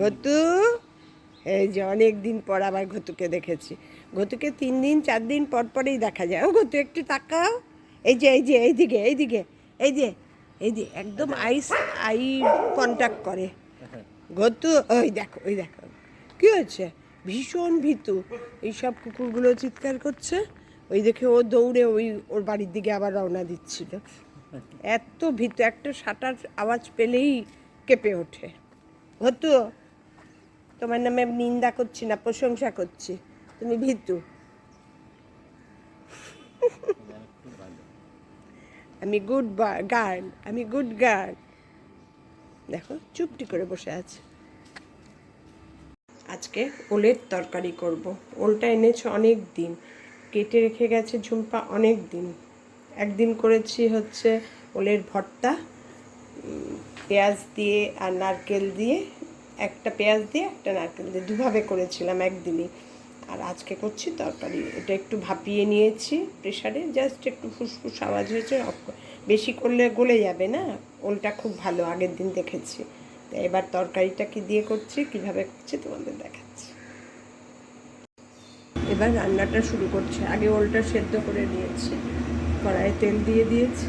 ঘটু, এই যে অনেক দিন পর আবার ঘটুকে দেখেছি। ঘটুকে 3 দিন 4 দিন পর পরেই দেখা যায়। ও ঘটু একটু তাকাও। এই যে এইদিকে এইদিকে, এই যে এই যে একদম আই কন্ট্যাক্ট করে। ঘটু, ওই দেখো কি হয়েছে, ভীষণ ভীতু। এইসব কুকুরগুলো চিৎকার করছে, ওই দেখে ও দৌড়ে ওর বাড়ির দিকে আবার রওনা দিচ্ছিল। এত ভীতু, একটা শাটার আওয়াজ পেলেই কেঁপে ওঠে। ঘটু, তোমার নামে নিন্দা করছি না, প্রশংসা করছি, তুমি ভীতু। আমি গুড গার্ল, আমি গুড গার্ল। দেখো চুপটি করে বসে আছে। আজকে ওলের তরকারি করব। ওলটা এনেছে অনেক দিন, কেটে রেখে গেছে ঝুম্পা অনেক দিন। একদিন করেছি হচ্ছে ওলের ভর্তা, পেঁয়াজ দিয়ে আর নারকেল দিয়ে, একটা পেঁয়াজ দিয়ে একটা নারকেল দিয়ে দুভাবে করেছিলাম একদিনই। আর আজকে করছি তরকারি। এটা একটু ভাপিয়ে নিয়েছি প্রেশারে, জাস্ট একটু ফুসফুস আওয়াজ হয়েছে। বেশি করলে গলে যাবে না, ওলটা খুব ভালো, আগের দিন দেখেছি। তো এবার তরকারিটা কি দিয়ে করছি, কিভাবে করছি তোমাদের দেখাচ্ছি। এবার রান্নাটা শুরু করছি। আগে ওলটা সেদ্ধ করে নিয়েছি, কড়াইয়ে তেল দিয়ে দিয়েছি।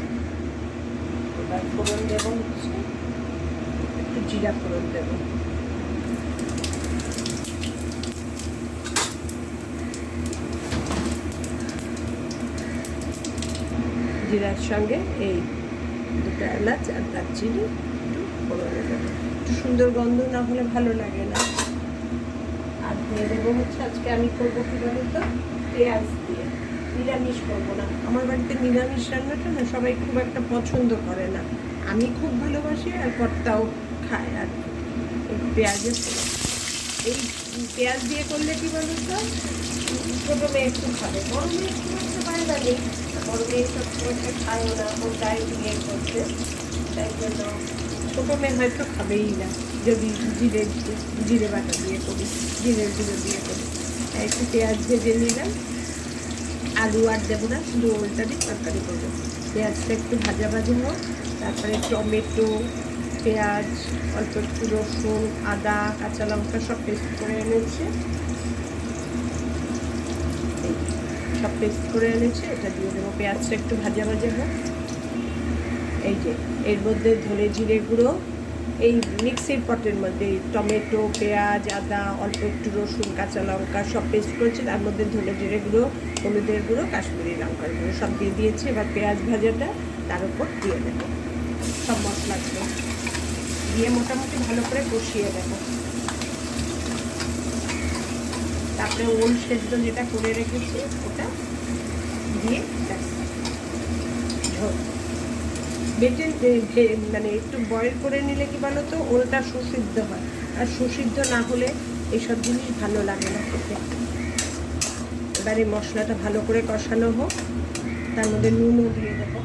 এবার ফোড়ন দেবো হচ্ছে একটু জিরা ফোড়ন দেবো। জিরার সঙ্গে এই 2টা এলাচ আর দারচিনি একটু ফোড়নে দেবো। একটু সুন্দর গন্ধ না হলে ভালো লাগে না। আর দিয়ে দেবো হচ্ছে, আজকে আমি করবো কী বলো তো, পেঁয়াজ দিয়ে। নিরামিষ করবো না, আমার বাড়িতে নিরামিষ রান্নাটা না সবাই খুব একটা পছন্দ করে না। আমি খুব ভালোবাসি আর কর্তাও খায়। আর পেঁয়াজের এই পেঁয়াজ দিয়ে করলে কী বলো তো, ছোটো মেয়ে একটু খাবে, বড় মেয়ে একটু একটা পায়না নেই। বড় মেয়ে সব একটা খায়ও না, ওর ডায়েট নিয়ে করছে। তাই জন্য ছোটো মেয়ে হয়তো খাবেই না যদি জিরে বাটা দিয়ে করি, জিরের গুঁড়ো দিয়ে করি। একটু পেঁয়াজ ভেজে নিলাম, আলু আর দেবো না, শুধু ওলটা দিয়ে তরকারি করবো। পেঁয়াজটা একটু ভাজা ভাজা হোক, তারপরে টমেটো, পেঁয়াজ, অল্প একটু রসুন, আদা, কাঁচা লঙ্কা সব পেস্ট করে এনেছে, সব পেস্ট করে এনেছে, এটা দিয়ে দেবো। পেঁয়াজটা একটু ভাজা ভাজা হোক। এই যে এর মধ্যে ধনে জিরে গুঁড়ো, এই মিক্সির পটের মধ্যে টমেটো, পেঁয়াজ, আদা, অল্প একটু রসুন, কাঁচা লঙ্কা সব পেস্ট করেছি, তার মধ্যে ধনে জিরে গুঁড়ো, হলুদের গুঁড়ো, কাশ্মীরি লঙ্কার গুঁড়ো সব দিয়ে দিয়েছি। এবার পেঁয়াজ ভাজাটা তার উপর দিয়ে দেবো, সব মশলাগুলো দিয়ে মোটামুটি ভালো করে কষিয়ে দেবো। তারপরে ওল সেদ্ধ যেটা করে রেখেছি ওটা দিয়ে ঝোল বেটে, মানে একটু বয়েল করে নিলে কি বলো তো, ওলটা সুসিদ্ধ হয়। আর সুসিদ্ধ না হলে এইসব জিনিস ভালো লাগে না খেতে। এবারে মশলাটা ভালো করে কষানো হোক, তার মধ্যে নুনও দিয়ে দেবো।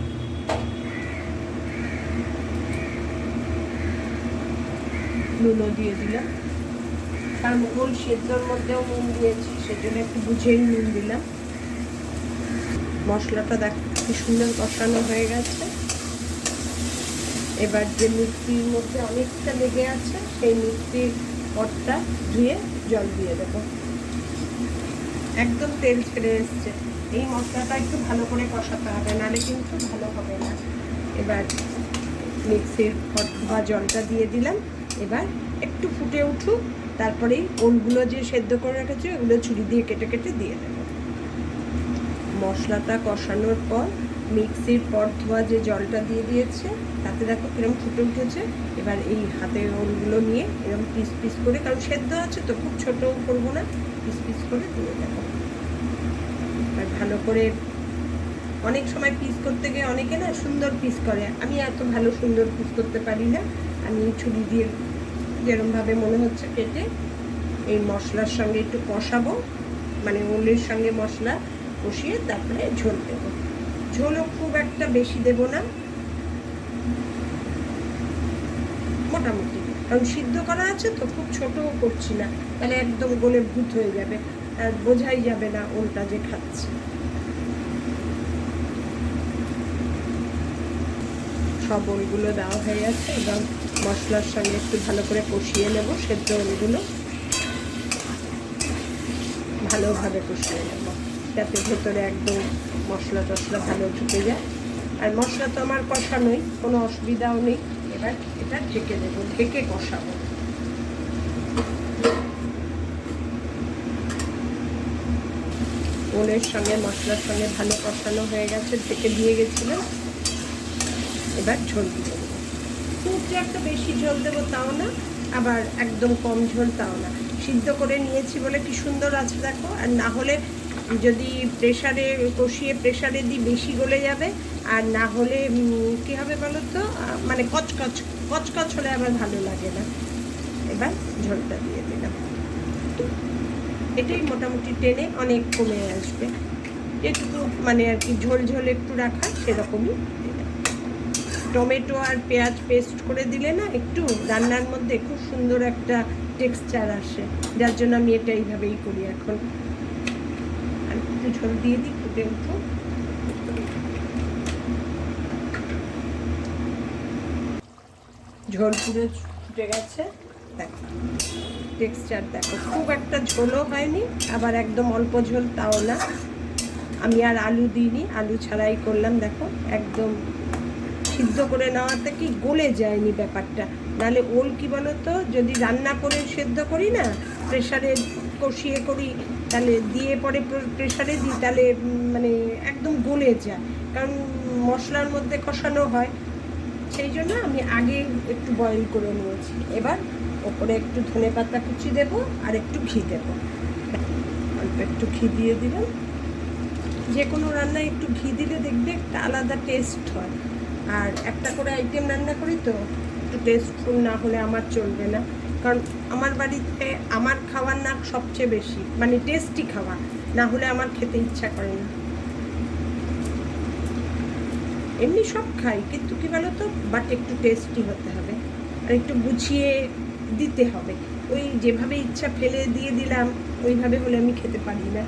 নুনও দিয়ে দিলাম, কারণ ওল সেদ্ধর মধ্যেও নুন দিয়েছি, সেজন্য একটু বুঝেই নুন দিলাম। মশলাটা দেখ কি সুন্দর কষানো হয়ে গেছে। এবার যে মিষ্টির মধ্যে অনেকটা লেগে আছে, সেই মিষ্টির পটটা ধুয়ে জল দিয়ে দেবো। একদম তেল ছেড়ে এসছে। এই মশলাটা একটু ভালো করে কষাতে হবে, নাহলে কিন্তু ভালো হবে না। এবার মিক্সির পট ধোয়া জলটা দিয়ে দিলাম। এবার একটু ফুটে উঠুক, তারপরেই ওলগুলো যে সেদ্ধ করে রেখেছি ওগুলো ছুরি দিয়ে কেটে কেটে দিয়ে দেবো। মশলাটা কষানোর পর মিক্সির পট ধোয়া যে জলটা দিয়ে দিয়েছে, তাতে দেখো কিরকম ফুটে উঠেছে। এবার এই হাতে ওলগুলো নিয়ে এরকম পিস পিস করে, কারণ সেদ্ধ আছে তো খুব ছোটও করবো না, পিস পিস করে দিয়ে দেবো। আর ভালো করে, অনেক সময় পিস করতে গিয়ে অনেকে না সুন্দর পিস করে, আমি এত ভালো সুন্দর পিস করতে পারি না। আমি ছুরি দিয়ে যেরকমভাবে মনে হচ্ছে কেটে এই মশলার সঙ্গে একটু কষাবো, মানে ওলের সঙ্গে মশলা কষিয়ে তারপরে ঝোল দেবো। ঝোলও খুব একটা বেশি দেবো না, মোটামুটি, কারণ সিদ্ধ করা আছে তো, খুব ছোটও করছি না, তাহলে একদম গলে ভূত হয়ে যাবে, আর বোঝাই যাবে না ওলটা যে খাচ্ছি। সব ওলগুলো দেওয়া হয়ে যাচ্ছে, এবং মশলার সঙ্গে একটু ভালো করে কষিয়ে নেব, সেদ্ধ ওলগুলো ভালোভাবে কষিয়ে নেব, যাতে ভেতরে একদম মশলা টশলা ভালো ঢুকে যায়। আর মশলা তো আমার কষানোই, কোনো অসুবিধাও নেই। এবার এটা ঢেকে দেবো, ঢেকে কষাবো। ওলের সঙ্গে মশলার সঙ্গে ভালো কষানো হয়ে গেছে, ঢেকে দিয়ে গেছিলাম। এবার ঝোল দিয়ে দেবো। খুব যে একটা বেশি ঝোল দেবো তাও না, আবার একদম কম ঝোল তাও না। সিদ্ধ করে নিয়েছি বলে কি সুন্দর আছে দেখো। আর না হলে যদি প্রেশারে কষিয়ে প্রেশারে দিই বেশি গলে যাবে, আর না হলে কী হবে বলো তো, মানে কচকচ কচকচ হলে আবার ভালো লাগে না। এবার ঝোলটা দিয়ে দিলাম, এটাই মোটামুটি টেনে অনেক কমে আসবে। যেটুকু মানে আর কি ঝোল ঝোল একটু রাখা সেরকমই। টমেটো আর পেঁয়াজ পেস্ট করে দিলে না একটু রান্নার মধ্যে খুব সুন্দর একটা টেক্সচার আসে, যার জন্য আমি এটা এইভাবেই করি এখন। আর একটু ঝোল দিয়ে দিই, ফুটে উঠো। ঝোল পুরো ফুটে গেছে, দেখো টেক্সচার দেখো। খুব একটা ঝোলও হয়নি, আবার একদম অল্প ঝোল তাও না। আমি আর আলু দিইনি, আলু ছাড়াই করলাম। দেখো একদম সিদ্ধ করে নেওয়াতে কি গলে যায়নি ব্যাপারটা। নাহলে ওল কি বলো তো, যদি রান্না করে সেদ্ধ করি না, প্রেশারে কষিয়ে করি, তাহলে দিয়ে পরে প্রেশারে দিই, তাহলে মানে একদম গলে যায়, কারণ মশলার মধ্যে কষানো হয়। সেই জন্য আমি আগে একটু বয়েল করে নিয়েছি। এবার ওপরে একটু ধনেপাতা কুচি দেবো আর একটু ঘি দেবো, অল্প একটু ঘি দিয়ে দিলাম। যে কোনো রান্নায় একটু ঘি দিলে দেখবে একটা আলাদা টেস্ট হয়। আর একটা করে আইটেম রান্না করি তো, একটু টেস্টফুল না হলে আমার চলবে না। কারণ আমার বাড়িতে আমার খাওয়ার না সবচেয়ে বেশি, মানে টেস্টি খাওয়া না হলে আমার খেতে ইচ্ছা করে না। এমনি সব খাই, কিন্তু কী বলো তো, বাট একটু টেস্টি হতে হবে আর একটু গুছিয়ে দিতে হবে। ওই যেভাবে ইচ্ছা ফেলে দিয়ে দিলাম ওইভাবে হলে আমি খেতে পারি না।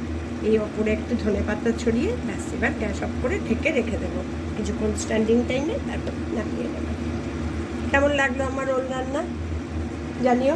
এই ওপরে একটু ধনেপাতা ছড়িয়ে ব্যাস, এবার গ্যাস অফ করে ঢেকে রেখে দেবো কিছুক্ষণ স্ট্যান্ডিং টাইমে, তারপর নামিয়ে নেব। কেমন লাগলো আমার ওল রান্না জানিও।